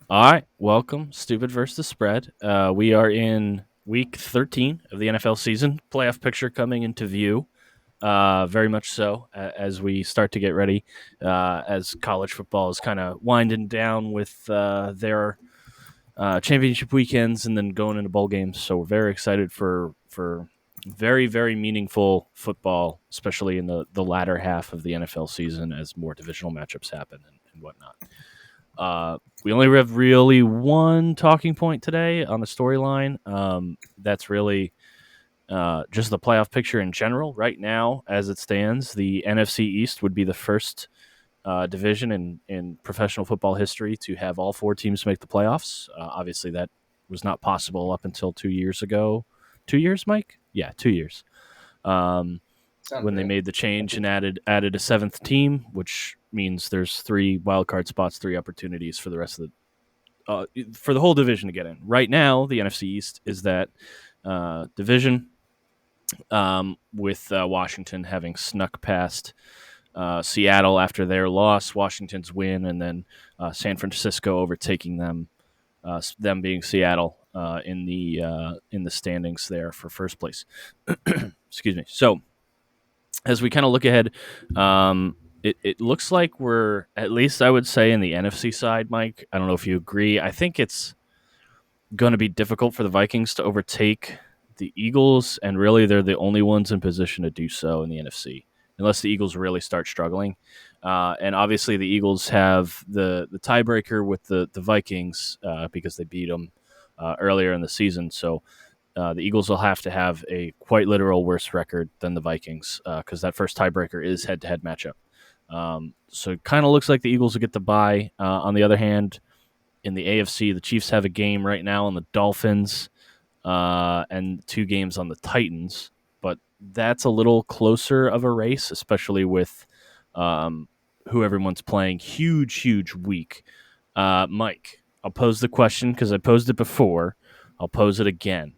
All right, welcome, Stupid versus the Spread. We are in week 13 of the NFL season. Playoff picture coming into view, very much so as we start to get ready, as college football is kind of winding down with their championship weekends and then going into bowl games. So we're very excited for very very meaningful football, especially in the latter half of the NFL season as more divisional matchups happen and whatnot. We only have really one talking point today on the storyline. That's really just the playoff picture in general. Right now, as it stands, the NFC East would be the first division in professional football history to have all four teams make the playoffs. Obviously, that was not possible up until 2 years ago. 2 years, Mike? Yeah, 2 years. Um, Sounds when they right. made the change and added a seventh team, which means there's three wildcard spots, three opportunities for the rest of for the whole division to get in. Right now, the NFC East is that division with Washington having snuck past Seattle after their loss, Washington's win, and then San Francisco overtaking them, them being Seattle in the standings there for first place. Excuse me. So as we kind of look ahead, it looks like we're, at least I would say, in the NFC side, Mike. I don't know if you agree. I think it's going to be difficult for the Vikings to overtake the Eagles, and really they're the only ones in position to do so in the NFC, unless the Eagles really start struggling. And obviously, the Eagles have the tiebreaker with the Vikings because they beat them earlier in the season. So the Eagles will have to have a quite literal worse record than the Vikings because that first tiebreaker is head to head matchup. So it kind of looks like the Eagles will get the bye. On the other hand, in the AFC, the Chiefs have a game right now on the Dolphins and two games on the Titans, but that's a little closer of a race, especially with um, who everyone's playing. Huge week. Mike, I'll pose the question because I posed it before. I'll pose it again.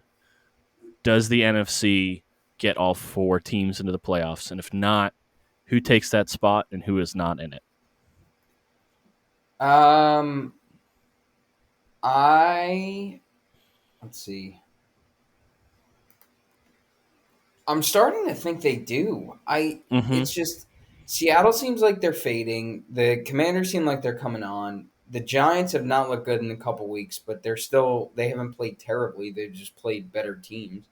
Does the NFC get all four teams into the playoffs? And if not, who takes that spot and who is not in it? Um, I let's see. I'm starting to think they do. Mm-hmm. It's just Seattle seems like they're fading. The Commanders seem like they're coming on. The Giants have not looked good in a couple weeks, but they haven't played terribly. They've just played better teams.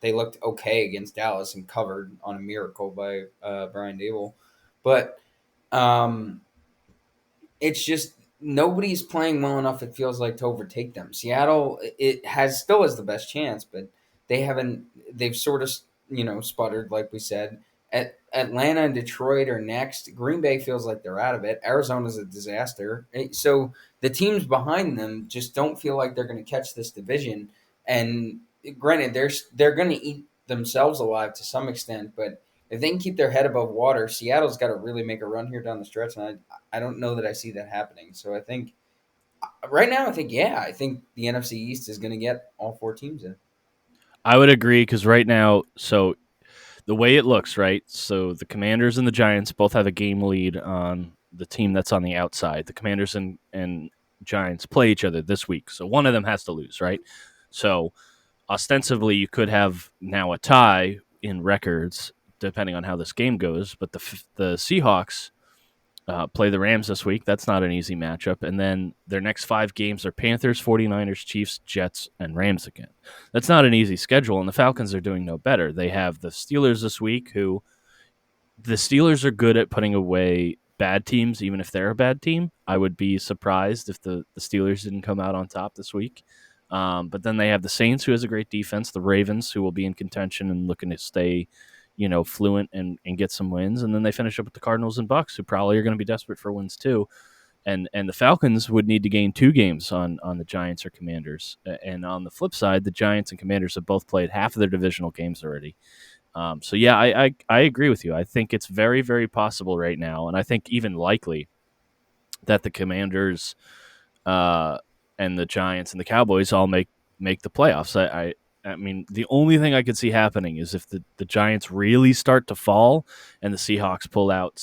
They looked okay against Dallas and covered on a miracle by Brian Dable, but um, it's just nobody's playing well enough. It feels like to overtake them. Seattle it has still has the best chance, but they haven't. They've sort of sputtered, like we said. Atlanta and Detroit are next. Green Bay feels like they're out of it. Arizona's a disaster. So the teams behind them just don't feel like they're going to catch this division. And granted, they're going to eat themselves alive to some extent, but if they can keep their head above water, Seattle's got to really make a run here down the stretch. And I don't know that I see that happening. So I think right now, I think the NFC East is going to get all four teams in. I would agree because right now, so the way it looks, right? So the Commanders and the Giants both have a game lead on the team that's on the outside. The Commanders and Giants play each other this week, so one of them has to lose, right? So ostensibly, you could have now a tie in records depending on how this game goes. But the Seahawks play the Rams this week. That's not an easy matchup. And then their next five games are Panthers, 49ers, Chiefs, Jets, and Rams again. That's not an easy schedule, and the Falcons are doing no better. They have the Steelers this week, who the Steelers are good at putting away bad teams, even if they're a bad team. I would be surprised if the Steelers didn't come out on top this week. But then they have the Saints, who has a great defense, the Ravens, who will be in contention and looking to stay, fluent and get some wins. And then they finish up with the Cardinals and Bucks, who probably are going to be desperate for wins too. And the Falcons would need to gain two games on the Giants or Commanders. And on the flip side, the Giants and Commanders have both played half of their divisional games already. So yeah, I agree with you. I think it's very very possible right now, and I think even likely that the Commanders uh, and the Giants and the Cowboys all make the playoffs. I mean, the only thing I could see happening is if the Giants really start to fall and the Seahawks pull out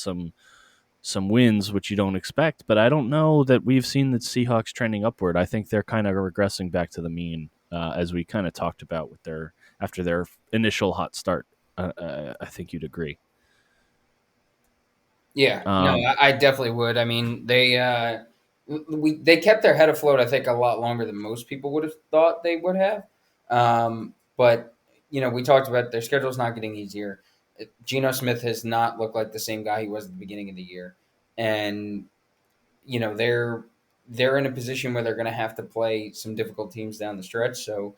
some wins, which you don't expect. But I don't know that we've seen the Seahawks trending upward. I think they're kind of regressing back to the mean, as we kind of talked about with their after their initial hot start. I think you'd agree. Yeah, no, Um, I definitely would. I mean, they kept their head afloat. I think a lot longer than most people would have thought they would have. But we talked about their schedule's not getting easier. Geno Smith has not looked like the same guy he was at the beginning of the year, and they're in a position where they're going to have to play some difficult teams down the stretch. So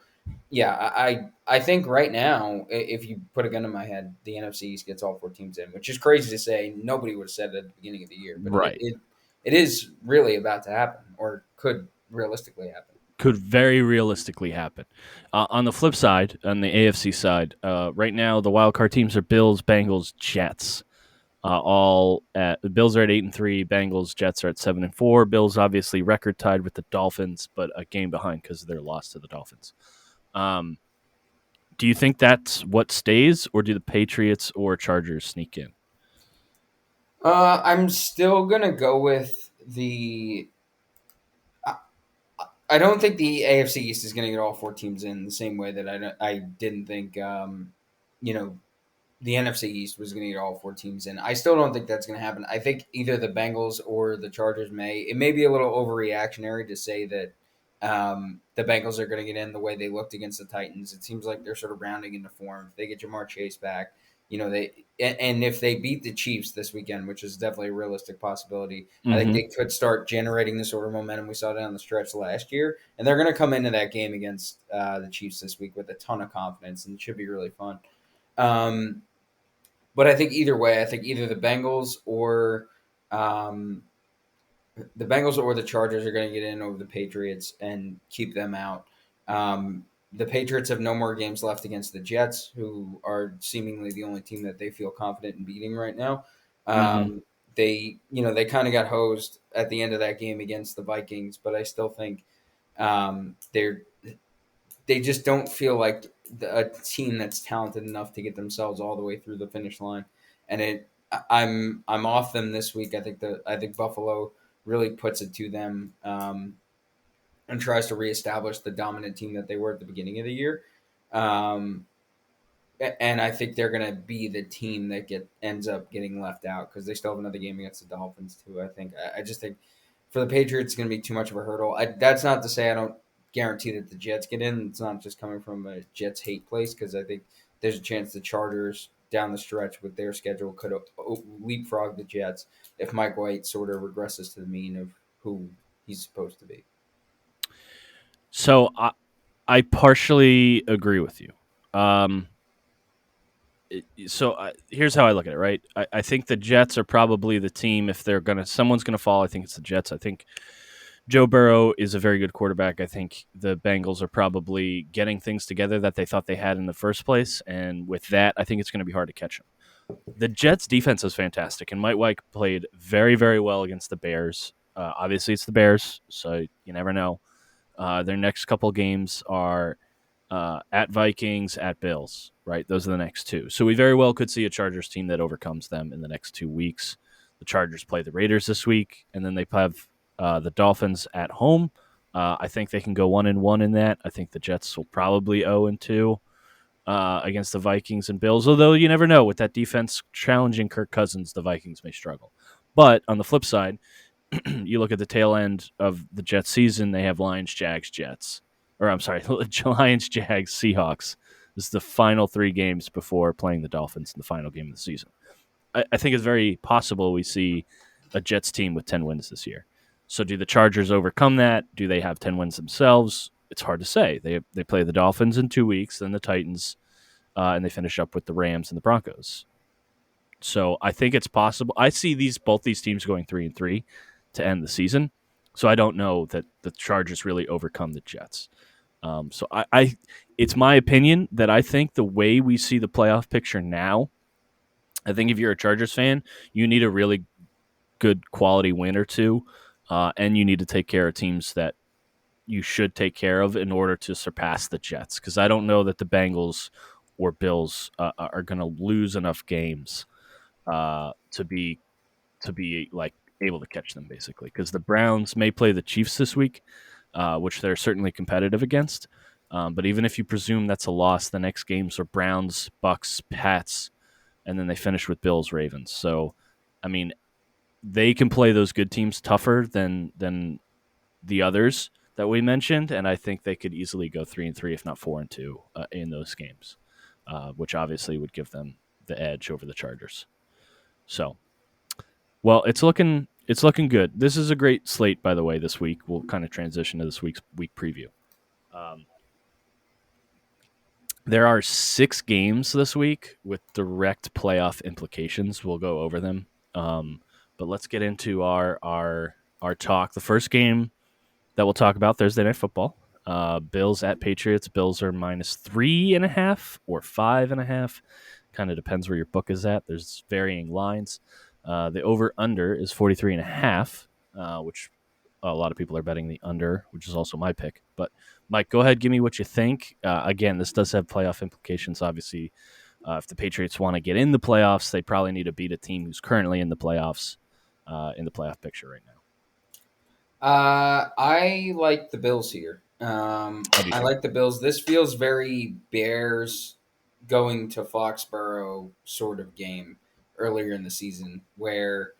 yeah, I think right now, if you put a gun to my head, the NFC East gets all four teams in, which is crazy to say. Nobody would have said it at the beginning of the year, but it right. it, it is really about to happen, or could realistically happen. Could very realistically happen. On the flip side, on the AFC side, right now the wild card teams are Bills, Bengals, Jets. All at the Bills are at 8-3. Bengals, Jets are at 7-4. Bills obviously record tied with the Dolphins, but a game behind because of their loss to the Dolphins. Um, do you think that's what stays, or do the Patriots or Chargers sneak in? I'm still gonna go with the. I don't think the AFC East is going to get all four teams in the same way that I didn't think you know the NFC East was going to get all four teams in. I still don't think that's going to happen. I think either the Bengals or the Chargers may. It may be a little overreactionary to say that the Bengals are going to get in the way they looked against the Titans. It seems like they're sort of rounding into form. If they get Jamar Chase back, and if they beat the Chiefs this weekend, which is definitely a realistic possibility, I think Mm-hmm. they could start generating the sort of momentum we saw down the stretch last year. And they're going to come into that game against the Chiefs this week with a ton of confidence, and it should be really fun. Um, but I think either way, I think either um, the Bengals or the Chargers are going to get in over the Patriots and keep them out. The Patriots have no more games left against the Jets, who are seemingly the only team that they feel confident in beating right now. Mm-hmm. They kind of got hosed at the end of that game against the Vikings, but I still think they just don't feel like a team that's talented enough to get themselves all the way through the finish line. And I'm off them this week. I think Buffalo really puts it to them, and tries to reestablish the dominant team that they were at the beginning of the year. Um, and I think they're going to be the team that ends up getting left out because they still have another game against the Dolphins too. I just think for the Patriots, it's going to be too much of a hurdle. That's not to say I don't guarantee that the Jets get in. It's not just coming from a Jets hate place because I think there's a chance the Chargers down the stretch with their schedule could leapfrog the Jets if Mike White sort of regresses to the mean of who he's supposed to be. So I partially agree with you. Um, here's how I look at it. Right, I think the Jets are probably the team. If someone's gonna fall, I think it's the Jets. I think Joe Burrow is a very good quarterback. I think the Bengals are probably getting things together that they thought they had in the first place, and with that, I think it's going to be hard to catch them. The Jets' defense is fantastic, and Mike White played very, very well against the Bears. Obviously, it's the Bears, so you never know. Their next couple games are at Vikings, at Bills, right? Those are the next two. So we very well could see a Chargers team that overcomes them in the next 2 weeks. The Chargers play the Raiders this week, and then they have the Dolphins at home. I think they can go 1-1 in that. I think the Jets will probably 0-2 against the Vikings and Bills. Although you never know with that defense challenging Kirk Cousins, the Vikings may struggle. But on the flip side, you look at the tail end of the Jets season, they have Lions, Jags, Jets. Or I'm sorry, Lions, Jags, Seahawks. This is the final 3 games before playing the Dolphins in the final game of the season. I think it's very possible we see a Jets team with 10 wins this year. So do the Chargers overcome that? Do they have 10 wins themselves? It's hard to say. They play the Dolphins in 2 weeks, then the Titans, and they finish up with the Rams and the Broncos. So I think it's possible. I see both these teams going 3-3 to end the season. So I don't know that the Chargers really overcome the Jets. So it's my opinion that I think the way we see the playoff picture now, I think if you're a Chargers fan, you need a really good quality win or two, and you need to take care of teams that you should take care of in order to surpass the Jets. Because I don't know that the Bengals or Bills are going to lose enough games to be to be like able to catch them basically, because the Browns may play the Chiefs this week, which they're certainly competitive against. But even if you presume that's a loss, the next games are Browns, Bucks, Pats, and then they finish with Bills, Ravens. So, I mean, they can play those good teams tougher than the others that we mentioned, and I think they could easily go 3-3, if not 4-2, in those games, which obviously would give them the edge over the Chargers. So, well, it's looking good. This is a great slate, by the way. This week we'll kind of transition to this week's week preview. Um, there are 6 games this week with direct playoff implications. We'll go over them, but let's get into our talk. The first game that we'll talk about, Thursday Night Football. Bills at Patriots. Bills are -3.5 or 5.5. Kind of depends where your book is at. There's varying lines. The over/under is 43.5, which a lot of people are betting the under, which is also my pick. But Mike, go ahead, give me what you think. Again, this does have playoff implications. Obviously, if the Patriots want to get in the playoffs, they probably need to beat a team who's currently in the playoffs, in the playoff picture right now. I like the Bills here. I like the Bills. This feels very Bears going to Foxborough sort of game earlier in the season, where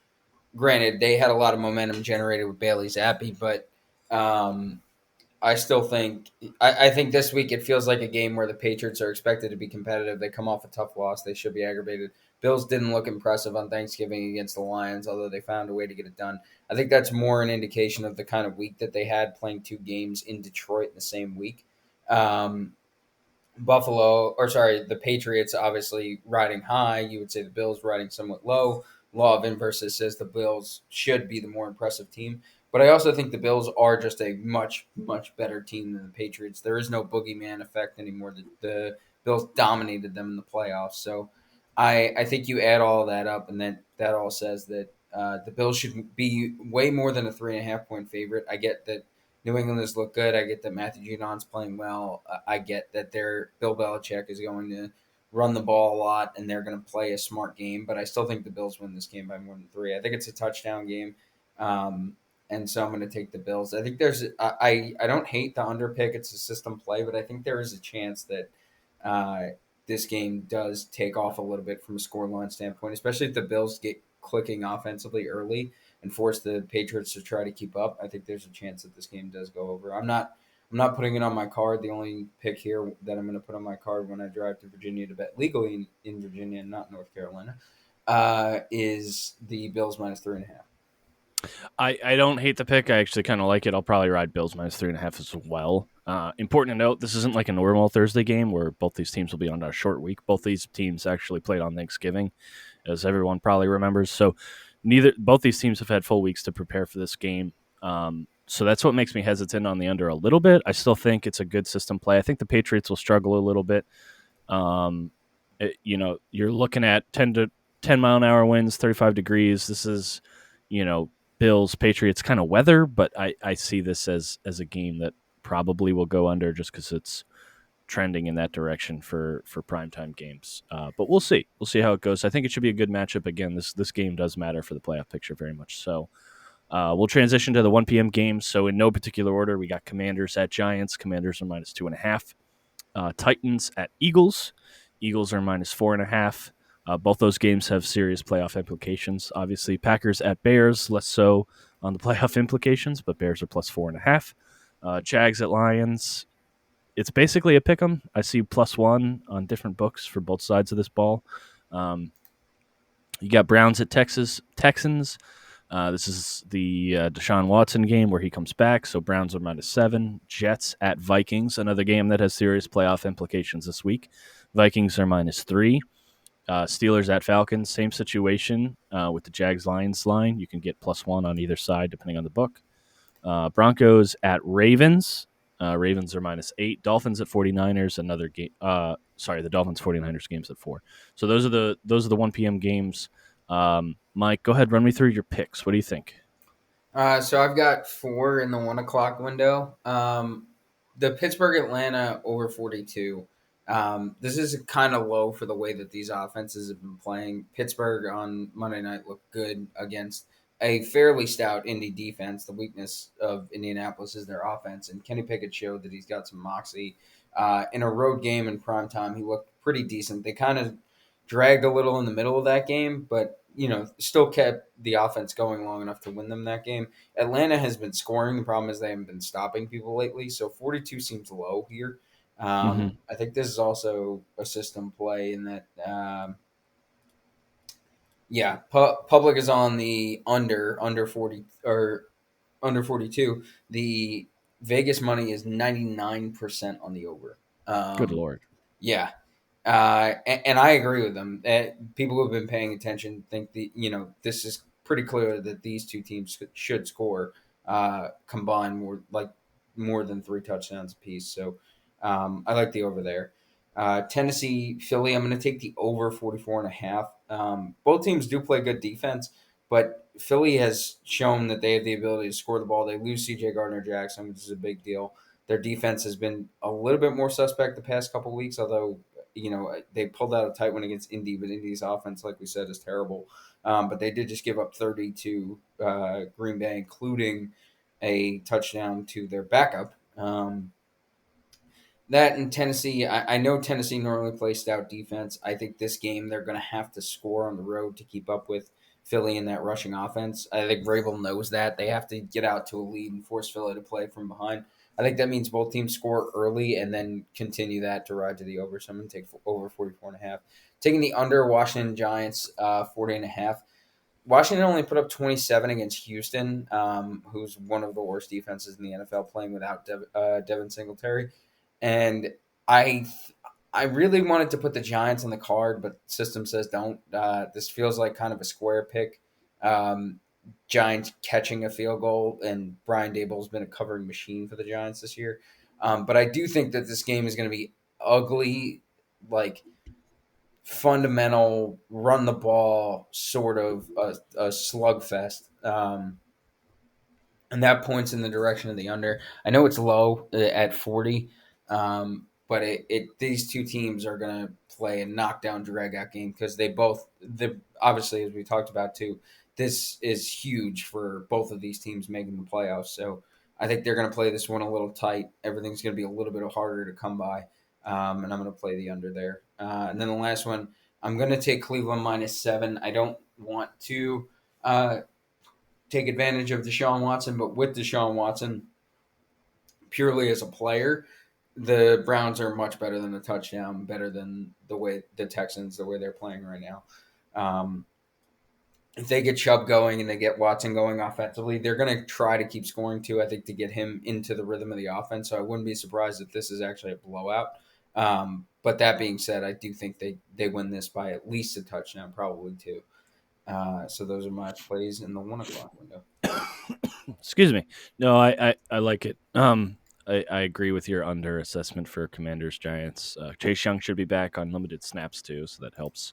granted they had a lot of momentum generated with Bailey Zappi, but I still think I think this week it feels like a game where the Patriots are expected to be competitive. They come off a tough loss. They should be aggravated. Bills didn't look impressive on Thanksgiving against the Lions, although they found a way to get it done. I think that's more an indication of the kind of week that they had playing 2 games in Detroit in the same week. Um, the Patriots obviously riding high. You would say the Bills riding somewhat low. Law of inverses says the Bills should be the more impressive team. But I also think the Bills are just a much, much better team than the Patriots. There is no boogeyman effect anymore. The Bills dominated them in the playoffs. So I think you add all that up, and that all says that the Bills should be way more than a 3.5 point favorite. I get that New England has looked good. I get that Matthew Judon's playing well. I get that Bill Belichick is going to run the ball a lot and they're going to play a smart game. But I still think the Bills win this game by more than 3. I think it's a touchdown game, and so I'm going to take the Bills. I think I don't hate the under pick. It's a system play, but I think there is a chance that this game does take off a little bit from a scoreline standpoint, especially if the Bills get clicking offensively early and force the Patriots to try to keep up. I think there's a chance that this game does go over. I'm not putting it on my card. The only pick here that I'm going to put on my card when I drive to Virginia to bet legally in Virginia and not North Carolina is the Bills -3.5. I don't hate the pick. I actually kind of like it. I'll probably ride Bills -3.5 as well. Important to note, this isn't like a normal Thursday game where both these teams will be on a short week. Both these teams actually played on Thanksgiving, as everyone probably remembers. So both these teams have had full weeks to prepare for this game. So that's what makes me hesitant on the under a little bit. I still think it's a good system play. I think the Patriots will struggle a little bit. You're looking at 10 mile an hour winds, 35 degrees. This is, Bills, Patriots kind of weather, but I see this as a game that probably will go under just because it's trending in that direction for primetime games. But we'll see. We'll see how it goes. I think it should be a good matchup. Again, this game does matter for the playoff picture very much. So we'll transition to the 1 p.m. games. So in no particular order, we got Commanders at Giants. Commanders are -2.5. Titans at Eagles. Eagles are -4.5. Both those games have serious playoff implications. Obviously, Packers at Bears, less so on the playoff implications, but Bears are +4.5. Jags at Lions. It's basically a pick 'em. I see +1 on different books for both sides of this ball. You got Browns at Texans. This is the Deshaun Watson game where he comes back, so Browns are -7. Jets at Vikings, another game that has serious playoff implications this week. Vikings are -3. Steelers at Falcons, same situation with the Jags-Lions line. You can get +1 on either side depending on the book. Broncos at Ravens. Ravens are -8. Dolphins at 49ers, another game. The Dolphins 49ers game's at 4. So those are the 1 p.m. games. Mike, go ahead, run me through your picks. What do you think? So I've got 4 in the 1 o'clock window. The Pittsburgh Atlanta over 42. This is kind of low for the way that these offenses have been playing. Pittsburgh on Monday night looked good against a fairly stout Indy defense. The weakness of Indianapolis is their offense, and Kenny Pickett showed that he's got some moxie. In a road game in prime time, he looked pretty decent. They kind of dragged a little in the middle of that game, but still kept the offense going long enough to win them that game. Atlanta has been scoring. The problem is they haven't been stopping people lately, so 42 seems low here. Hmm. I think this is also a system play in that, public is on the under 40 or under 42. The Vegas money is 99% on the over. Good Um, Lord. yeah, and I agree with them. People who have been paying attention think this is pretty clear that these two teams should score combined more than 3 touchdowns apiece. So I like the over there. Tennessee, Philly, I'm going to take the over 44.5. Both teams do play good defense, but Philly has shown that they have the ability to score the ball. They lose C.J. Gardner-Jackson, which is a big deal. Their defense has been a little bit more suspect the past couple weeks, although they pulled out a tight one against Indy, but Indy's offense, like we said, is terrible. But they did just give up 30 to Green Bay, including a touchdown to their backup. That in Tennessee, I know Tennessee normally plays stout defense. I think this game they're going to have to score on the road to keep up with Philly in that rushing offense. I think Vrabel knows that. They have to get out to a lead and force Philly to play from behind. I think that means both teams score early and then continue that to ride to the over. So I'm going to take over 44.5. Taking the under, Washington Giants, 40.5. Washington only put up 27 against Houston, who's one of the worst defenses in the NFL, playing without Devin Singletary. And I I really wanted to put the Giants on the card, but system says don't. This feels like kind of a square pick. Um, Giants catching a field goal, and Brian Dable's been a covering machine for the Giants this year. But I do think that this game is going to be ugly, like fundamental run the ball sort of a slugfest. And that points in the direction of the under. I know it's low at 40, but these two teams are going to play a knockdown drag out game because obviously, as we talked about too, this is huge for both of these teams making the playoffs. So I think they're going to play this one a little tight. Everything's going to be a little bit harder to come by, and I'm going to play the under there. And then the last one, I'm going to take Cleveland -7. I don't want to take advantage of Deshaun Watson, but with Deshaun Watson, purely as a player, the Browns are much better than a touchdown, better than the way the Texans, the way they're playing right now. If they get Chubb going and they get Watson going offensively, they're going to try to keep scoring too, I think, to get him into the rhythm of the offense. So I wouldn't be surprised if this is actually a blowout. But that being said, I do think they win this by at least a touchdown, probably two. So those are my plays in the 1 o'clock window. Excuse me. No, I like it. I agree with your under assessment for Commanders Giants. Chase Young should be back on limited snaps too, so that helps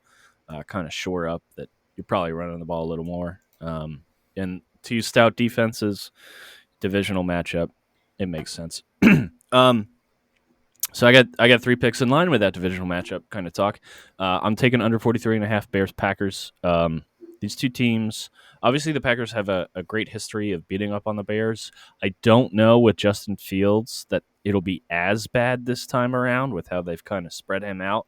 kind of shore up that you're probably running the ball a little more. And two stout defenses, divisional matchup, it makes sense. So I got 3 picks in line with that divisional matchup kind of talk. I'm taking under 43.5 Bears Packers. These two teams, obviously the Packers have a great history of beating up on the Bears. I don't know with Justin Fields that it'll be as bad this time around with how they've kind of spread him out.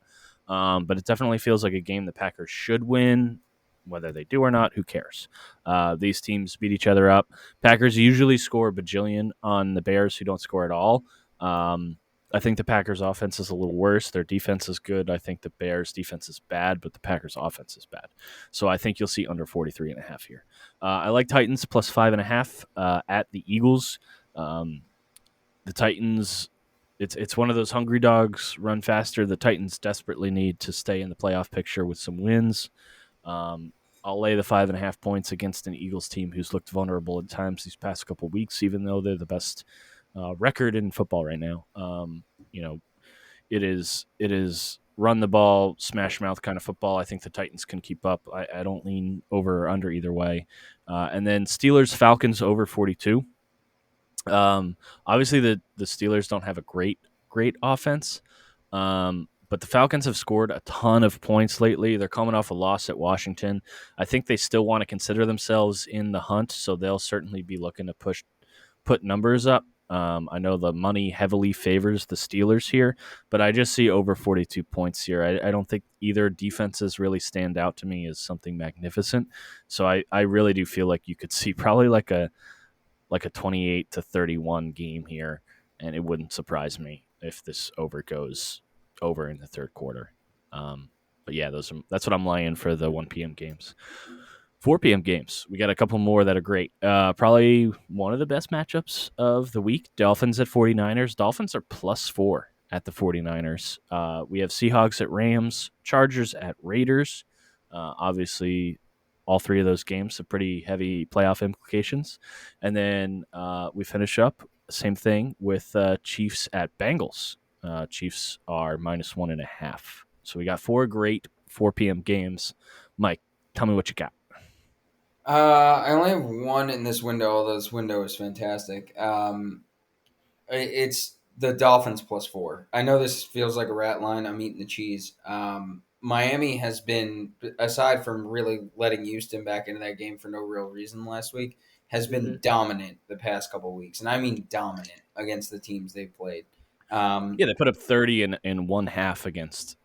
But it definitely feels like a game the Packers should win. Whether they do or not, who cares? These teams beat each other up. Packers usually score a bajillion on the Bears who don't score at all. I think the Packers' offense is a little worse. Their defense is good. I think the Bears' defense is bad, but the Packers' offense is bad. So I think you'll see under 43.5 here. I like Titans plus 5.5 at the Eagles. The Titans, it's one of those hungry dogs, run faster. The Titans desperately need to stay in the playoff picture with some wins. I'll lay the 5.5 points against an Eagles team who's looked vulnerable at times these past couple of weeks, even though they're the best record in football right now. It is run the ball, smash mouth kind of football. I think the Titans can keep up. I don't lean over or under either way. And then Steelers Falcons over 42. Obviously the Steelers don't have a great offense, But the Falcons have scored a ton of points lately. They're coming off a loss at Washington. I think they still want to consider themselves in the hunt, so they'll certainly be looking to put numbers up. I know the money heavily favors the Steelers here, but I just see over 42 points here. I don't think either defenses really stand out to me as something magnificent. So I really do feel like you could see probably like a 28-31 game here, and it wouldn't surprise me if this over goes over in the third quarter. But yeah, that's what I'm laying for the 1 p.m. games. 4 p.m. games. We got a couple more that are great. Probably one of the best matchups of the week. Dolphins at 49ers. Dolphins are +4 at the 49ers. We have Seahawks at Rams, Chargers at Raiders. Obviously, all three of those games have pretty heavy playoff implications. And then we finish up, same thing, with Chiefs at Bengals. Chiefs are -1.5. So we got 4 great 4 p.m. games. Mike, tell me what you got. I only have one in this window, although this window is fantastic. It's the Dolphins +4. I know this feels like a rat line. I'm eating the cheese. Miami has been, aside from really letting Houston back into that game for no real reason last week, has been dominant the past couple of weeks, and I mean dominant against the teams they've played. Yeah, they put up 30 in one half against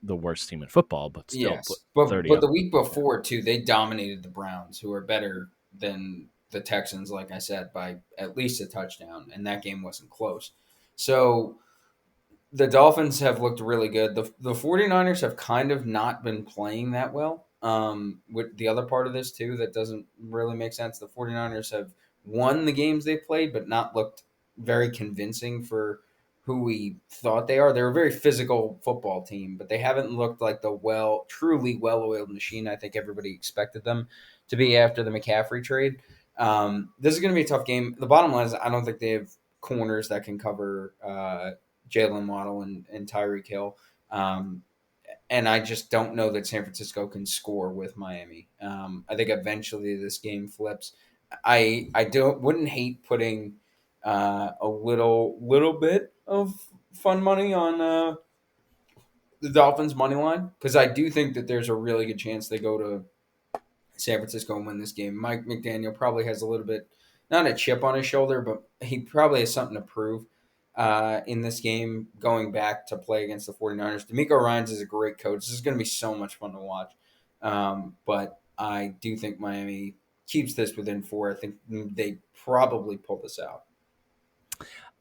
the worst team in football, but still put Yes, but 30 but up. the week before too, they dominated the Browns, who are better than the Texans, like I said, by at least a touchdown, and that game wasn't close. So the Dolphins have looked really good. The 49ers have kind of not been playing that well. With the other part of this too that doesn't really make sense. The 49ers have won the games they played, but not looked very convincing for who we thought they are. They're a very physical football team, but they haven't looked like the truly well-oiled machine I think everybody expected them to be after the McCaffrey trade. This is going to be a tough game. The bottom line is I don't think they have corners that can cover Jalen Waddle and Tyreek Hill. And I just don't know that San Francisco can score with Miami. I think eventually this game flips. I don't wouldn't hate putting a little bit of fun money on the Dolphins money line because I do think that there's a really good chance they go to San Francisco and win this game. Mike McDaniel probably has a little bit, not a chip on his shoulder, but he probably has something to prove in this game going back to play against the 49ers. D'Amico Ryans is a great coach. This is going to be so much fun to watch. But I do think Miami keeps this within 4. I think they probably pull this out.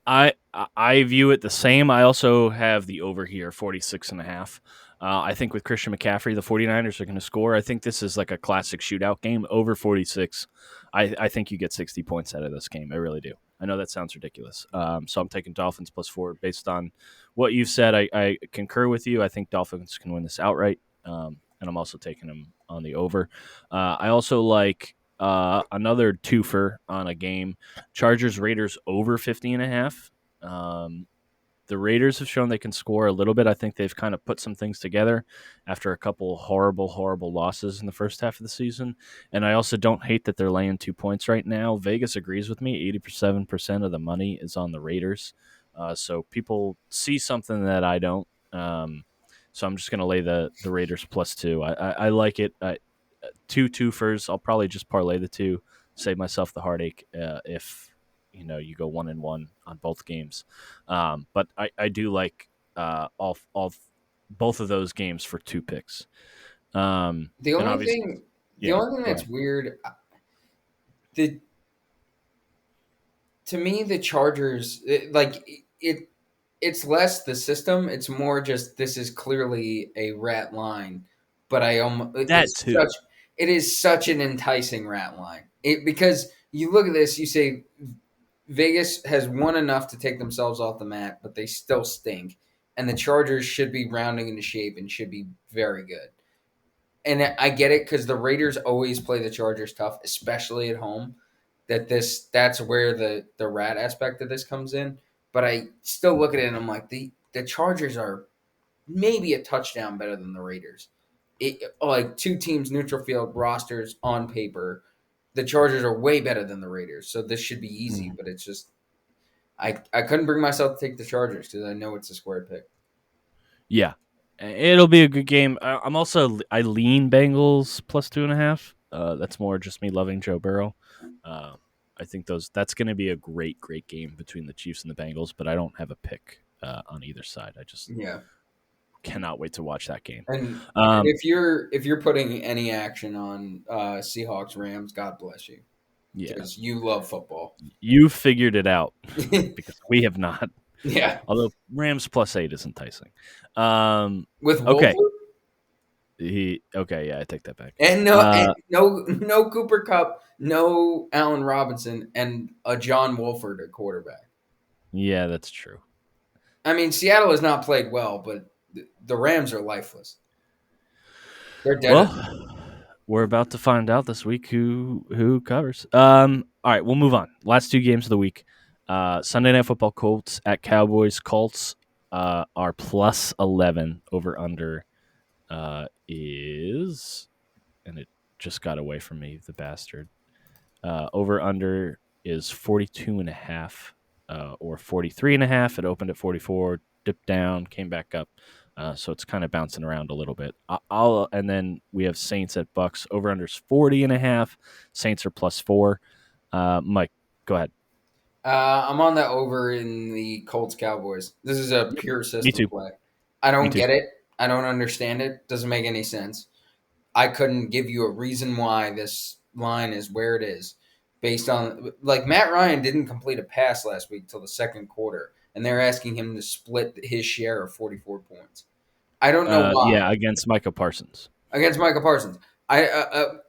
I view it the same. I also have the over here, 46.5. I think with Christian McCaffrey, the 49ers are going to score. I think this is like a classic shootout game, over 46. I think you get 60 points out of this game. I really do. I know that sounds ridiculous. So I'm taking Dolphins +4 based on what you've said. I concur with you. I think Dolphins can win this outright. And I'm also taking them on the over. I also like another twofer on a game. Chargers Raiders over 50.5. The Raiders have shown they can score a little bit. I think they've kind of put some things together after a couple horrible losses in the first half of the season. And I also don't hate that they're laying 2 points right now. Vegas agrees with me. 87% of the money is on the Raiders. So people see something that I don't. So I'm just going to lay the Raiders +2. I like it. Two twofers. I'll probably just parlay the two, save myself the heartache if you go 1-1 on both games. But I do like all both of those games for 2 picks. The And only obviously, thing, the yeah, only thing go that's ahead. weird, the to me the Chargers it's less the system. It's more just this is clearly a rat line, but That too. it is such an enticing rat line. Because you look at this, you say Vegas has won enough to take themselves off the mat, but they still stink, and the Chargers should be rounding into shape and should be very good. And I get it because the Raiders always play the Chargers tough, especially at home. That's where the rat aspect of this comes in. But I still look at it and I'm like the Chargers are maybe a touchdown better than the Raiders. Like two teams neutral field rosters on paper, the Chargers are way better than the Raiders. So this should be easy, Mhm. but it's just I couldn't bring myself to take the Chargers because I know it's a square pick. Yeah. It'll be a good game. I lean Bengals plus 2.5. That's more just me loving Joe Burrow. Uh, I think that's going to be a great game between the Chiefs and the Bengals. But I don't have a pick on either side. I just Yeah. cannot wait to watch that game. And Um, if you're putting any action on Seahawks Rams, God bless you, yeah, because you love football. you figured it out because we have not. Yeah, Although Rams plus 8 is enticing. Um, with okay, Wolford yeah, I take that back. and no Cooper Cup, no Allen Robinson, and a John Wolford at quarterback. Yeah, that's true. I mean, Seattle has not played well, but the Rams are lifeless. They're dead. Well, we're about to find out this week who covers. All right, we'll move on. Last two games of the week. Sunday Night Football, Colts at Cowboys. Colts are plus 11. Over under is, and it just got away from me, the bastard. Over under is 42.5 or 43.5. It opened at 44, dipped down, came back up. So it's kind of bouncing around a little bit. And then we have Saints at Bucks. Over under is 40.5. Saints are plus 4. Mike, go ahead. I'm on the over in the Colts Cowboys. This is a pure Me system too. play. I Me don't too. get it. I don't understand it. Doesn't make any sense. I couldn't give you a reason why this line is where it is based on like Matt Ryan didn't complete a pass last week till the second quarter, and they're asking him to split his share of 44 points. I don't know why Yeah, against Micah Parsons. against Michael Parsons.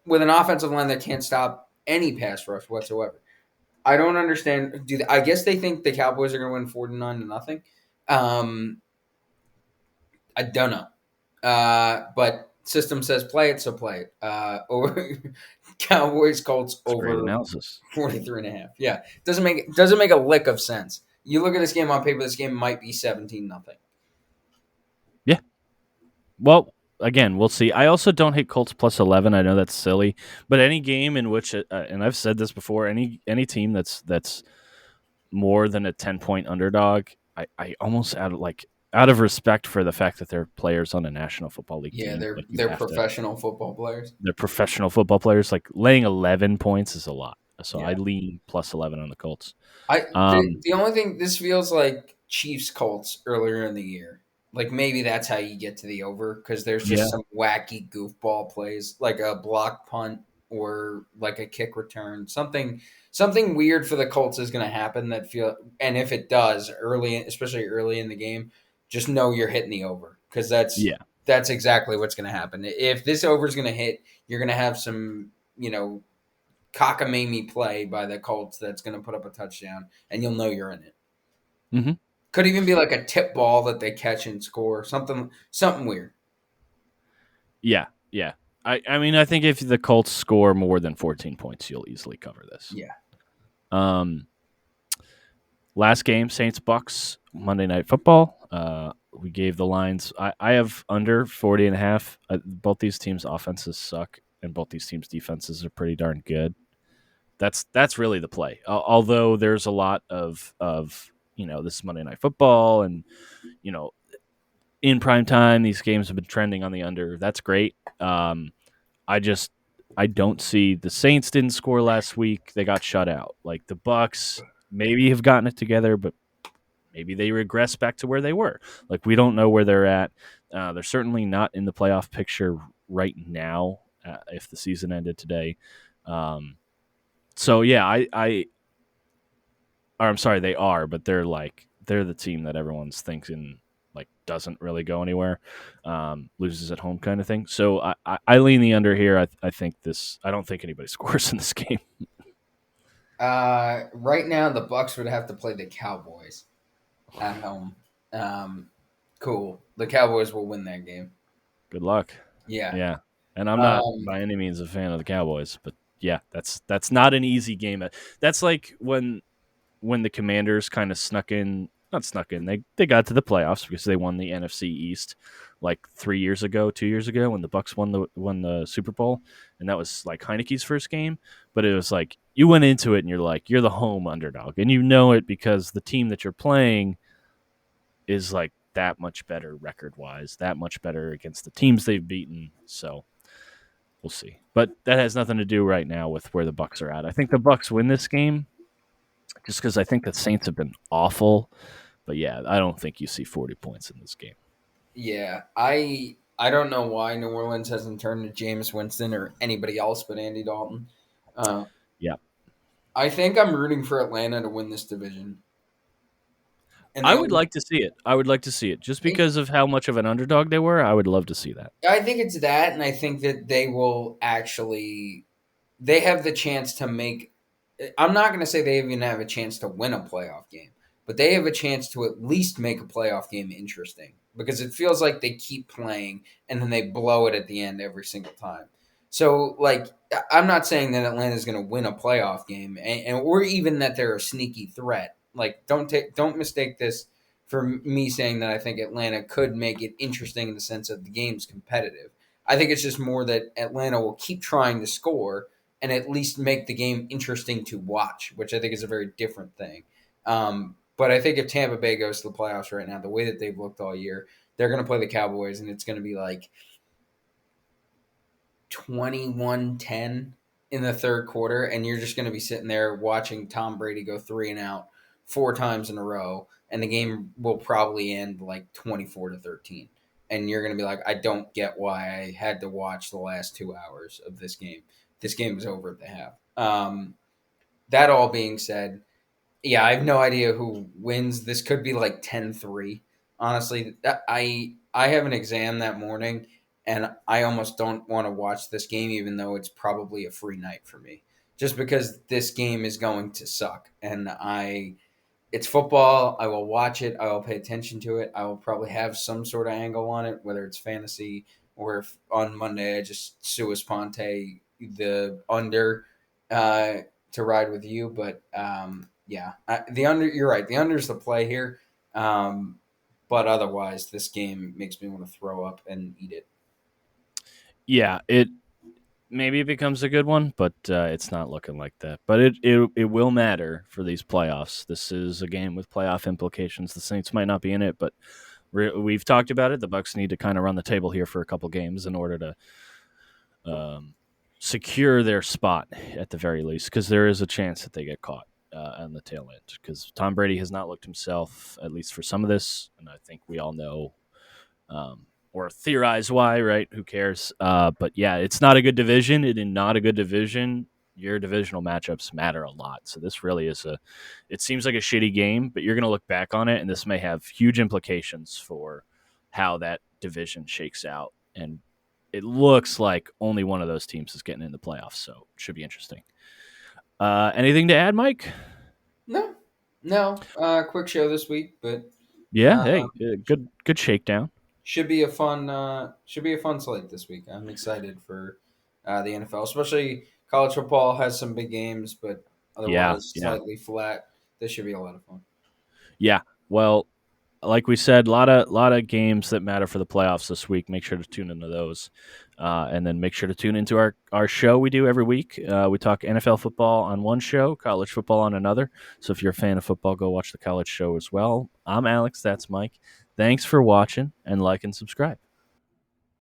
With an offensive line that can't stop any pass rush whatsoever. I don't understand. I guess they think the Cowboys are going to win 49-0. I don't know. But system says play it, so play it. Over Cowboys Colts That's great over analysis. 43.5. Yeah. Doesn't make a lick of sense. You look at this game on paper, this game might be 17-0. Yeah. Well, again, we'll see. I also don't hate Colts plus 11. I know that's silly, but any game in which, and I've said this before, any team that's more than a 10-point underdog, I almost out of respect for the fact that they're players on a National Football League Yeah, team. they're Like you they're have to, professional football players. they're professional football players. Like laying 11 points is a lot. So I Yeah. lean plus 11 on the Colts. The only thing this feels like Chiefs Colts earlier in the year. Like maybe that's how you get to the over because there's Yeah. just some wacky goofball plays like a block punt or like a kick return. Something weird for the Colts is going to happen and if it does especially early in the game, just know you're hitting the over because Yeah. that's exactly what's going to happen. If this over is going to hit, you're going to have some, cockamamie play by the Colts that's going to put up a touchdown, and you'll know you're in it. Mm-hmm. Could even be like a tip ball that they catch and score, something weird. Yeah. Yeah. I mean, I think if the Colts score more than 14 points, you'll easily cover this. Yeah. Last game, Saints Bucks, Monday Night Football. We gave the lines. I have under 40.5. Both these teams' offenses suck, and both these teams' defenses are pretty darn good. That's really the play. Although there's a lot of this is Monday Night Football, and in prime time these games have been trending on the under. That's great. I don't see the Saints didn't score last week. They got shut out. Like the Bucks maybe have gotten it together, but maybe they regress back to where they were. Like we don't know where they're at. They're certainly not in the playoff picture right now. If the season ended today, so yeah, I'm sorry, they are, but they're the team that everyone's thinking like doesn't really go anywhere, loses at home kind of thing. So I lean the under here. I think this. I don't think anybody scores in this game. Right now, the Bucks would have to play the Cowboys at home. Cool. The Cowboys will win that game. Good luck. Yeah. Yeah, and I'm not by any means a fan of the Cowboys, but yeah, that's not an easy game. That's like when the Commanders kind of not snuck in. They got to the playoffs because they won the NFC East like 2 years ago when the Bucks won the Super Bowl, and that was like Heineke's first game. But it was like you went into it and you're the home underdog, and you know it because the team that you're playing is like that much better record-wise, that much better against the teams they've beaten. So we'll see. But that has nothing to do right now with where the Bucks are at. I think the Bucks win this game just because I think the Saints have been awful. But yeah, I don't think you see 40 points in this game. Yeah, I don't know why New Orleans hasn't turned to Jameis Winston or anybody else but Andy Dalton. Uh, Yeah. I think I'm rooting for Atlanta to win this division. And I the would only, like to see it. I would like to see it just because of how much of an underdog they were. I would love to see that. I think it's that, and I think that they will actually. They have the chance to make. I'm not going to say they even have a chance to win a playoff game, but they have a chance to at least make a playoff game interesting because it feels like they keep playing and then they blow it at the end every single time. So, like, I'm not saying that Atlanta's going to win a playoff game, or even that they're a sneaky threat. Like, don't mistake this for me saying that I think Atlanta could make it interesting in the sense of the game's competitive. I think it's just more that Atlanta will keep trying to score and at least make the game interesting to watch, which I think is a very different thing. But I think if Tampa Bay goes to the playoffs right now, the way that they've looked all year, they're going to play the Cowboys, and it's going to be like 21-10 in the third quarter, and you're just going to be sitting there watching Tom Brady go 3-and-out 4 times in a row, and the game will probably end like 24-13. And you're going to be like, I don't get why I had to watch the last 2 hours of this game. This game is over at the half. That all being said, yeah, I have no idea who wins. This could be like 10-3. Honestly, I have an exam that morning, and I almost don't want to watch this game, even though it's probably a free night for me, just because this game is going to suck. And it's football. I will watch it. I will pay attention to it. I will probably have some sort of angle on it, whether it's fantasy or if on Monday I just sua sponte the under to ride with you. But yeah, the under. You're right. The under is the play here. But otherwise, this game makes me want to throw up and eat it. Yeah, it maybe it becomes a good one, but it's not looking like that. But it will matter for these playoffs. This is a game with playoff implications. The Saints might not be in it, but we've talked about it. The Bucks need to kind of run the table here for a couple games in order to secure their spot at the very least, because there is a chance that they get caught on the tail end. Because Tom Brady has not looked himself, at least for some of this, and I think we all know. Or theorize why, right? Who cares? But yeah, it's not a good division. It is not a good division. Your divisional matchups matter a lot. So this really is it seems like a shitty game, but you're going to look back on it, and this may have huge implications for how that division shakes out. And it looks like only one of those teams is getting in the playoffs, so it should be interesting. Anything to add, Mike? No, no. Quick show this week, but Yeah. uh, Hey, good shakedown. should be a fun slate this week. I'm excited for the NFL, especially college football has some big games, but Yeah, otherwise yeah, slightly flat. This should be a lot of fun. yeah. Well, like we said, a lot of games that matter for the playoffs this week. Make sure to tune into those, and then make sure to tune into our show we do every week. We talk NFL football on one show, college football on another. So if you're a fan of football, go watch the college show as well. I'm Alex. That's Mike. Thanks for watching, and like and subscribe.